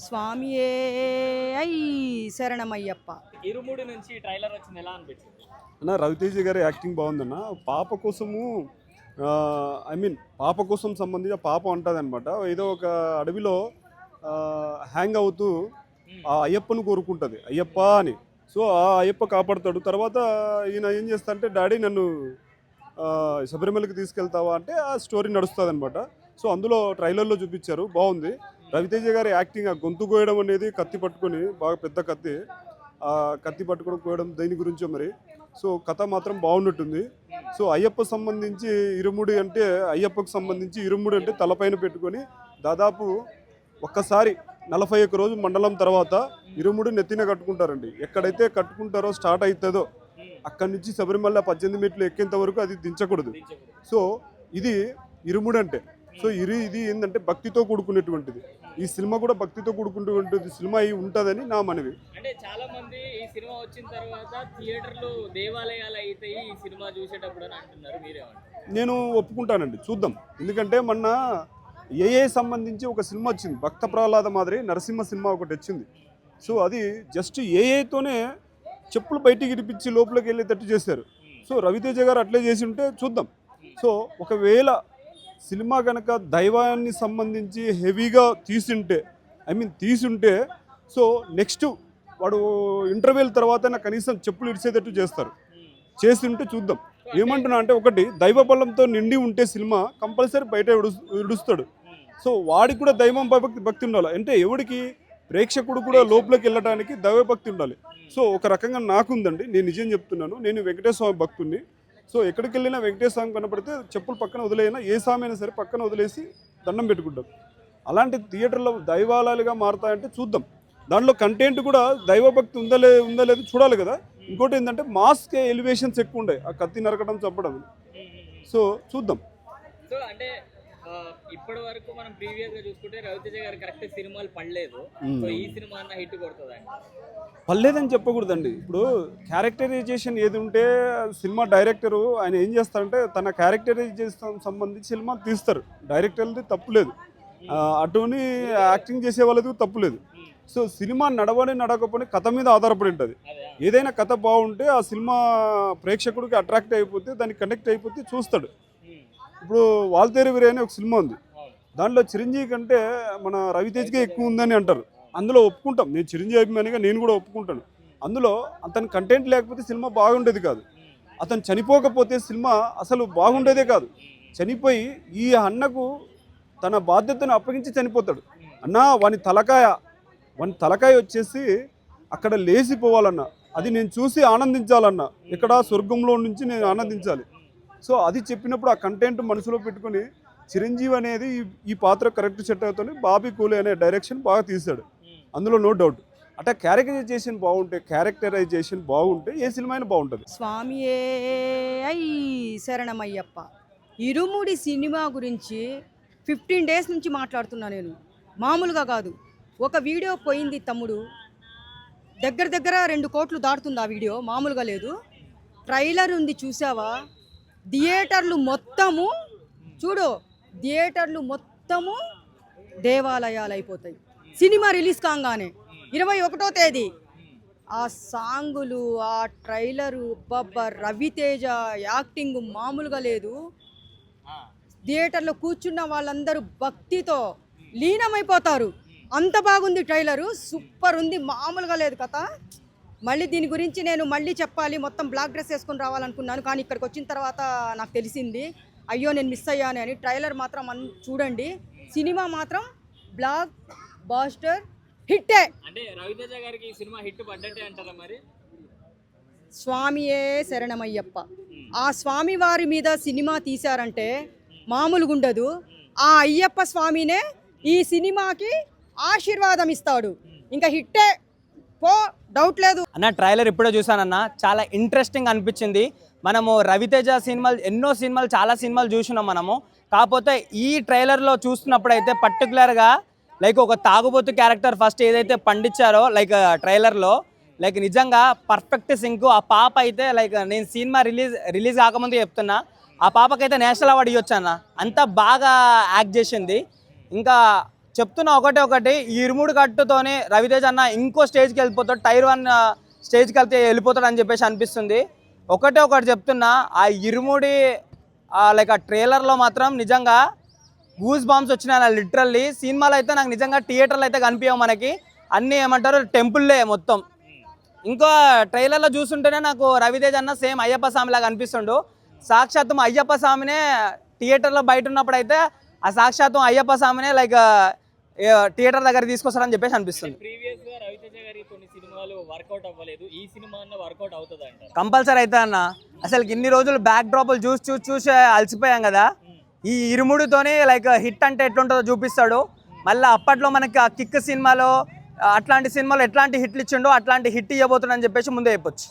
స్వామియే అయి శరణమయ్యప్ప. ఇరుముడి నుంచి ట్రైలర్ వచ్చింది ఎలా అనిపించింది? అన్న రవితేజ గారి యాక్టింగ్ బాగుందన్న. పాప కోసము ఐ మీన్ పాప కోసం సంబంధించి పాప ఉంటుంది అనమాట. ఏదో ఒక అడవిలో హ్యాంగ్ అవుతూ ఆ అయ్యప్పను కోరుకుంటుంది, అయ్యప్ప అని. సో ఆ అయ్యప్ప కాపాడుతాడు. తర్వాత ఈయన ఏం చేస్తా అంటే, డాడీ నన్ను శబరిమలకి తీసుకెళ్తావా అంటే ఆ స్టోరీ నడుస్తుంది అనమాట. సో అందులో ట్రైలర్లో చూపించారు, బాగుంది. రవితేజ గారి యాక్టింగ్, ఆ గొంతు కోయడం అనేది, కత్తి పట్టుకొని, బాగా పెద్ద కత్తి, ఆ కత్తి పట్టుకొని కోయడం దేని గురించో మరి. సో కథ మాత్రం బాగున్నట్టుంది. సో అయ్యప్ప సంబంధించి ఇరుముడి అంటే, అయ్యప్పకు సంబంధించి ఇరుముడి అంటే తలపైన పెట్టుకొని దాదాపు ఒక్కసారి 41 రోజు మండలం తర్వాత ఇరుముడి నెత్తిన కట్టుకుంటారండి. ఎక్కడైతే కట్టుకుంటారో స్టార్ట్ అవుతుందో అక్కడి నుంచి శబరిమల 18 మెట్లు ఎక్కేంత వరకు అది దించకూడదు. సో ఇది ఇరుముడి అంటే. సో ఇది ఏంటంటే భక్తితో కూడుకునేటువంటిది. ఈ సినిమా కూడా భక్తితో కూడుకునేటువంటిది సినిమా అయి ఉంటుందని నా మనవి. అంటే చాలా మంది ఈ సినిమా వచ్చిన తర్వాత థియేటర్లు దేవాలయాలు అయితే ఈ సినిమా చూసేటప్పుడు అని అంటున్నారు, మీరేమంటారు? నేను ఒప్పుకుంటానండి, చూద్దాం. ఎందుకంటే మొన్న ఏ సంబంధించి ఒక సినిమా వచ్చింది, భక్త ప్రహ్లాద మాదిరి నరసింహ సినిమా ఒకటి వచ్చింది. సో అది జస్ట్ ఏతోనే చెప్పులు బయటికి ఇడిపించి లోపలికి వెళ్ళేటట్టు చేశారు. సో రవితేజ గారు అట్లే చేసి ఉంటే చూద్దాం. సో ఒకవేళ సినిమా కనుక దైవాన్ని సంబంధించి హెవీగా తీసుంటే సో నెక్స్ట్ వాడు ఇంటర్వ్యూల తర్వాత కనీసం చెప్పులు ఇడిసేటట్టు చేసి ఉంటే చూద్దాం. ఏమంటున్నా అంటే, ఒకటి దైవ బలంతో నిండి ఉంటే సినిమా కంపల్సరీ బయట విడుస్తాడు. సో వాడికి కూడా దైవం భక్తి ఉండాలి. అంటే ఎవడికి, ప్రేక్షకుడు కూడా లోపలికి వెళ్ళడానికి దైవభక్తి ఉండాలి. సో ఒక రకంగా నాకుందండి, నేను నిజం చెప్తున్నాను. నేను వెంకటేశ్వర స్వామి భక్తుడిని. సో ఎక్కడికి వెళ్ళినా వెంకటేశ్వర స్వామి కనపడితే చెప్పులు పక్కన వదిలేనా, ఏ స్వామి అయినా సరే పక్కన వదిలేసి దండం పెట్టుకుంటాం. అలాంటి థియేటర్లో దైవాలయాలుగా మారుతాయంటే చూద్దాం. దాంట్లో కంటెంట్ కూడా దైవభక్తి ఉందా లేదు చూడాలి కదా. ఇంకోటి ఏంటంటే మాస్కే ఎలివేషన్స్ ఎక్కువ ఉండే, ఆ కత్తి నరకడం, చంపడం. సో చూద్దాం. సో అంటే ఇప్పటి వరకు మనం ప్రీవియస్ గా చూసుకుంటే రవితేజ గారు కరెక్ట్ సినిమాలు పడలేదు. సో ఈ సినిమా అన్న హిట్ కొడుతుందండి? పర్లేదని చెప్పకూడదండి. ఇప్పుడు క్యారెక్టరైజేషన్ ఏది ఉంటే సినిమా డైరెక్టరు ఆయన ఏం చేస్తారంటే, తన క్యారెక్టరైజేషన్ సంబంధించి సినిమా తీస్తారు. డైరెక్టర్ది తప్పు లేదు, అటుని యాక్టింగ్ చేసే వాళ్ళది తప్పు లేదు. సో సినిమా నడవకపోయినా కథ మీద ఆధారపడి ఉంటుంది. ఏదైనా కథ బాగుంటే ఆ సినిమా ప్రేక్షకుడికి అట్రాక్ట్ అయిపోతే, దానికి కనెక్ట్ అయిపోతే చూస్తాడు. ఇప్పుడు వాల్తేరు వీరే అనే ఒక సినిమా ఉంది, దాంట్లో చిరంజీవి కంటే మన రవితేజ్కే ఎక్కువ ఉందని అంటారు. అందులో ఒప్పుకుంటాం, నేను చిరంజీవి అభిమానిగా నేను కూడా ఒప్పుకుంటాను. అందులో అతని కంటెంట్ లేకపోతే సినిమా బాగుండేది కాదు. అతను చనిపోకపోతే సినిమా అసలు బాగుండేదే కాదు. చనిపోయి ఈ అన్నకు తన బాధ్యతను అప్పగించి చనిపోతాడు. అన్నా వాని తలకాయ వచ్చేసి అక్కడ లేచిపోవాలన్న, అది నేను చూసి ఆనందించాలన్న, ఇక్కడ స్వర్గంలో నుంచి నేను ఆనందించాలి. సో అది చెప్పినప్పుడు ఆ కంటెంట్ మనసులో పెట్టుకుని చిరంజీవి అనేది ఈ పాత్ర కరెక్ట్ సెట్ అవుతుంది. బాబీ కూలే అనే డైరెక్షన్ బాగా తీశాడు, అందులో నో డౌట్. అంటే క్యారెక్టరైజేషన్ బాగుంటే ఏ సినిమా అయినా బాగుంటుంది. స్వామియే అయి శరణమయ్యప్ప. ఇరుముడి సినిమా గురించి 15 డేస్ నుంచి మాట్లాడుతున్నా నేను, మామూలుగా కాదు. ఒక వీడియో పోయింది తమ్ముడు, దగ్గర 2 కోట్లు దాటుతుంది ఆ వీడియో, మామూలుగా లేదు. ట్రైలర్ ఉంది చూసావా? థియేటర్లు మొత్తము దేవాలయాలు అయిపోతాయి సినిమా రిలీజ్ కాగానే. 21వ తేదీ ఆ సాంగులు, ఆ ట్రైలరు, రవితేజ యాక్టింగ్ మామూలుగా లేదు. థియేటర్లో కూర్చున్న వాళ్ళందరూ భక్తితో లీనమైపోతారు. అంత బాగుంది ట్రైలరు, సూపర్ ఉంది, మామూలుగా లేదు కథ. మళ్ళీ దీని గురించి నేను చెప్పాలి, మొత్తం బ్లాక్ డ్రెస్ వేసుకొని రావాలనుకున్నాను. కానీ ఇక్కడికి వచ్చిన తర్వాత నాకు తెలిసింది, అయ్యో నేను మిస్ అయ్యాను అని. ట్రైలర్ మాత్రం చూడండి, సినిమా మాత్రం బ్లాక్ బాస్టర్ హిట్టే. అంటే రవితేజ గారికి ఈ సినిమా హిట్ పడ్డట్టే అంటారా మరి? స్వామియే శరణమయ్యప్ప. ఆ స్వామి వారి మీద సినిమా తీశారంటే మామూలుగా ఉండదు. ఆ అయ్యప్ప స్వామినే ఈ సినిమాకి ఆశీర్వాదం ఇస్తాడు. ఇంకా హిట్టే, డౌట్ లేదు అన్న. ట్రైలర్ ఇప్పుడే చూసానన్న, చాలా ఇంట్రెస్టింగ్ అనిపించింది. మనము రవితేజ సినిమాలు చాలా సినిమాలు చూసినాం మనము. కాకపోతే ఈ ట్రైలర్లో చూస్తున్నప్పుడైతే పర్టికులర్గా లైక్ ఒక తాగుబోతు క్యారెక్టర్ ఫస్ట్ ఏదైతే పండించారో లైక్ ట్రైలర్లో, లైక్ నిజంగా పర్ఫెక్ట్ సింక్. ఆ పాప అయితే లైక్ నేను సినిమా రిలీజ్ కాకముందు చెప్తున్నా, ఆ పాపకైతే నేషనల్ అవార్డు ఇవ్వచ్చు అన్న, అంత బాగా యాక్ట్ చేసింది. ఇంకా చెప్తున్నా ఒకటి ఈ ఇరుముడు కట్టుతోనే రవితేజ అన్న ఇంకో స్టేజ్కి వెళ్ళిపోతాడు, టైర్ 1 స్టేజ్కి వెళ్తే వెళ్ళిపోతాడు అని చెప్పేసి అనిపిస్తుంది. ఒకటి చెప్తున్నా, ఆ ఇరుముడి లైక్ ఆ ట్రైలర్లో మాత్రం నిజంగా గూస్ బాంబ్స్ వచ్చినాయి లిటరల్లీ. సినిమాలో అయితే నాకు నిజంగా థియేటర్లో అయితే కనిపించవు, మనకి అన్నీ ఏమంటారు టెంపుల్లే మొత్తం. ఇంకో ట్రైలర్లో చూస్తుంటేనే నాకు రవితేజ అన్న సేమ్ అయ్యప్ప స్వామి లాగా అనిపిస్తుండు. సాక్షాత్తం అయ్యప్ప స్వామినే థియేటర్లో బయట ఉన్నప్పుడు అయితే ఆ సాక్షాత్తం అయ్యప్ప స్వామినే లైక్ థియేటర్ దగ్గర తీసుకొస్తారని చెప్పేసి అనిపిస్తుంది. ప్రీవియస్ గా రవితేజ గారి కొన్ని సినిమాలు వర్కౌట్ అవ్వలేదు, ఈ సినిమా అన్న వర్కౌట్ అవుతుంది అంటారు. కంపల్సరీ అయితే అన్న. అసలు ఇన్ని రోజులు బ్యాక్ డ్రాప్లు చూసి అలసిపోయాం కదా, ఈ ఇరుముడితోనే లైక్ హిట్ అంటే ఎట్లుంటుందో చూపిస్తాడు. మళ్ళీ అప్పట్లో మనకి ఆ కిక్ సినిమాలో అట్లాంటి సినిమాలు ఎట్లాంటి హిట్లు ఇచ్చిండో అట్లాంటి హిట్ ఇవ్వబోతుందని చెప్పేసి ముందే చెప్పొచ్చు.